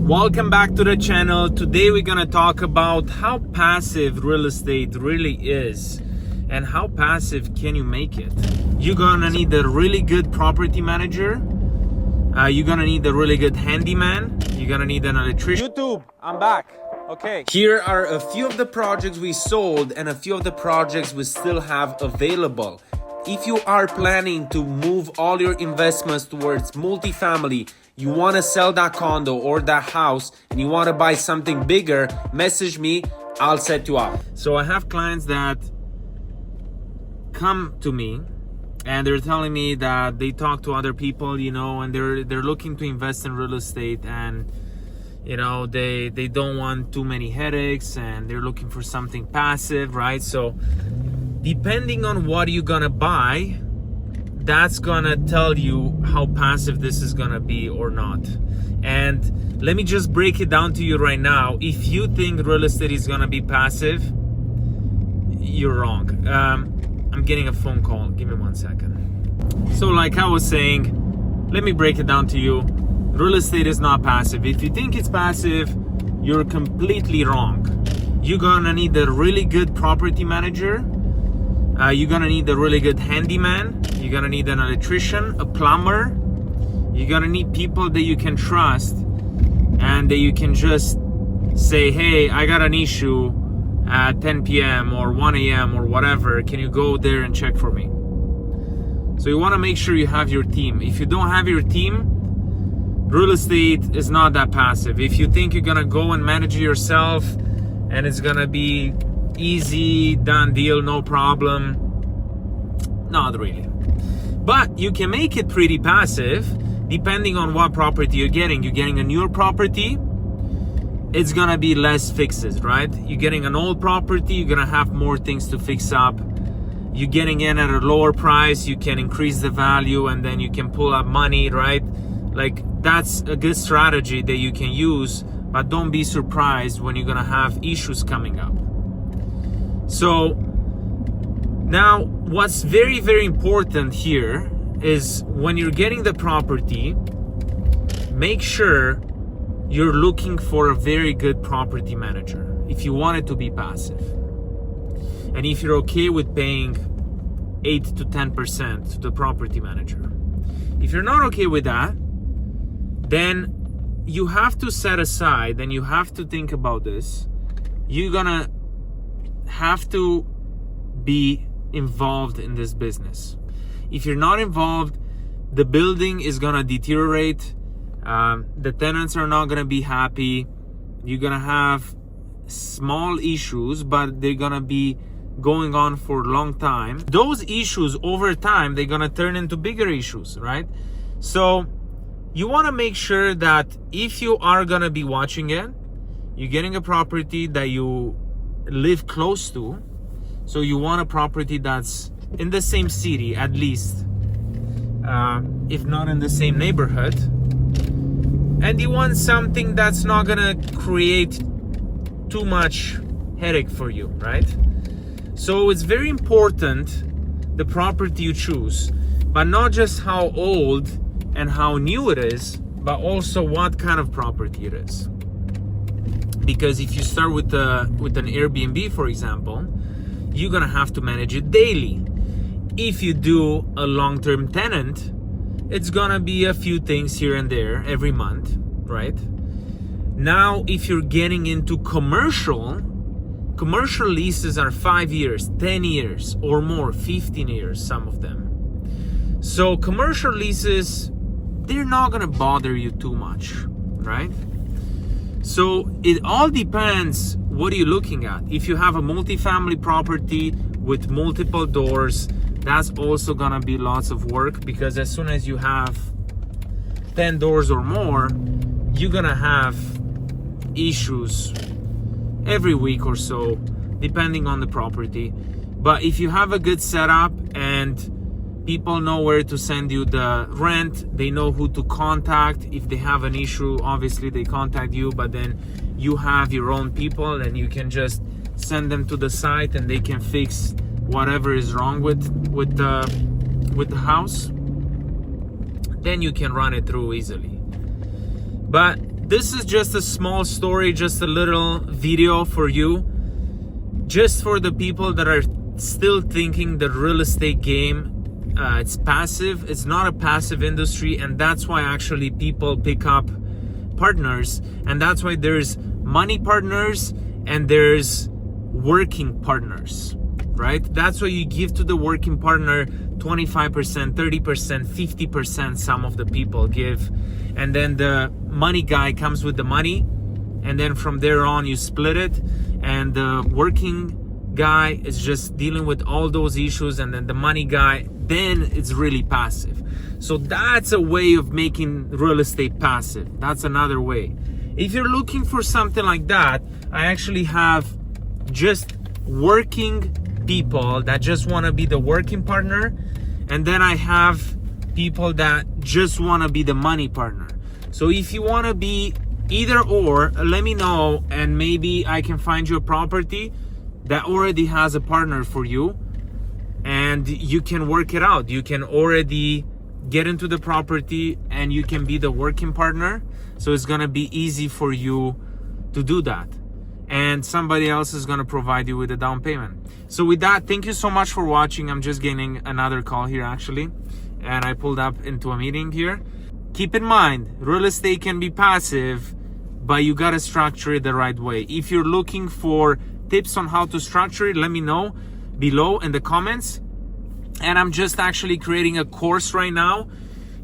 Welcome back to the channel. Today we're gonna talk about how passive real estate really is and how passive can you make it. You're gonna need a really good property manager. You're gonna need a really good handyman. You're gonna need an electrician. YouTube, I'm back. Okay. Here are a few of the projects we sold and a few of the projects we still have available. If you are planning to move all your investments towards multifamily, you want to sell that condo or that house and you want to buy something bigger, message me, I'll set you up. So I have clients that come to me and they're telling me that they talk to other people, and they're looking to invest in real estate, and they don't want too many headaches and they're looking for something passive, right? So depending on what you're gonna buy, that's gonna tell you how passive this is gonna be or not. And let me just break it down to you right now. If you think real estate is gonna be passive, you're wrong. I'm getting a phone call. Give me 1 second. So like I was saying, let me break it down to you. Real estate is not passive. If you think it's passive, you're completely wrong. You're gonna need a really good property manager. You're gonna need a really good handyman. You're gonna need an electrician, a plumber. You're gonna need people that you can trust and that you can just say, hey, I got an issue at 10 p.m. or 1 a.m. or whatever. Can you go there and check for me? So you wanna make sure you have your team. If you don't have your team, real estate is not that passive. If you think you're gonna go and manage it yourself and it's gonna be easy, done deal, no problem, not really. But you can make it pretty passive depending on what property you're getting. You're getting a newer property, it's gonna be less fixes, right? You're getting an old property, you're gonna have more things to fix up. You're getting in at a lower price, you can increase the value and then you can pull up money, right? Like that's a good strategy that you can use, but don't be surprised when you're gonna have issues coming up. So now what's very, very important here is when you're getting the property, make sure you're looking for a very good property manager if you want it to be passive. And if you're okay with paying 8 to 10% to the property manager. If you're not okay with that, then you have to set aside and you have to think about this. You're gonna have to be involved in this business. If you're not involved, the building is gonna deteriorate. The tenants are not gonna be happy. You're gonna have small issues, but they're gonna be going on for a long time. Those issues over time, they're gonna turn into bigger issues, right? So you wanna make sure that if you are gonna be watching it, you're getting a property that you live close to. So you want a property that's in the same city at least, if not in the same neighborhood. And you want something that's not gonna create too much headache for you, right? So it's very important the property you choose, but not just how old and how new it is, but also what kind of property it is. Because if you start with an Airbnb, for example, you're gonna have to manage it daily. If you do a long-term tenant, it's gonna be a few things here and there every month, right? Now, if you're getting into commercial leases are 5 years, 10 years or more, 15 years, some of them. So commercial leases, they're not gonna bother you too much, right? So it all depends what are you looking at. If you have a multifamily property with multiple doors, that's also gonna be lots of work, because as soon as you have 10 doors or more, you're gonna have issues every week or so, depending on the property. But if you have a good setup and people know where to send you the rent, they know who to contact. If they have an issue, obviously they contact you, but then you have your own people and you can just send them to the site and they can fix whatever is wrong with the house. Then you can run it through easily. But this is just a small story, just a little video for you, just for the people that are still thinking the real estate game it's passive. It's not a passive industry, and that's why actually people pick up partners, and that's why there's money partners and there's working partners, right? That's why you give to the working partner 25%, 30%, 50%, some of the people give, and then the money guy comes with the money, and then from there on you split it, and the working guy is just dealing with all those issues, and then the money guy, then it's really passive. So that's a way of making real estate passive. That's another way. If you're looking for something like that, I actually have just working people that just want to be the working partner, and then I have people that just want to be the money partner. So if you want to be either or, let me know, and maybe I can find you a property that already has a partner for you, and you can work it out. You can already get into the property and you can be the working partner. So it's gonna be easy for you to do that. And somebody else is gonna provide you with a down payment. So with that, thank you so much for watching. I'm just getting another call here actually, and I pulled up into a meeting here. Keep in mind, real estate can be passive, but you gotta structure it the right way. If you're looking for tips on how to structure it, let me know below in the comments. And I'm just actually creating a course right now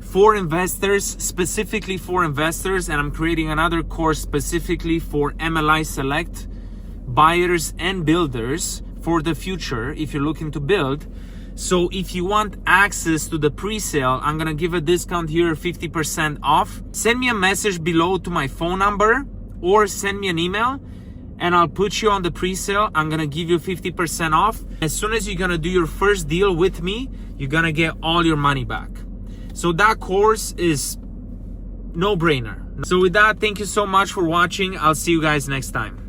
for investors, specifically for investors, and I'm creating another course specifically for MLI Select buyers and builders for the future if you're looking to build. So if you want access to the pre-sale, I'm gonna give a discount here, 50% off. Send me a message below to my phone number or send me an email, and I'll put you on the pre-sale. I'm gonna give you 50% off. As soon as you're gonna do your first deal with me, you're gonna get all your money back. So that course is no brainer. So with that, thank you so much for watching. I'll see you guys next time.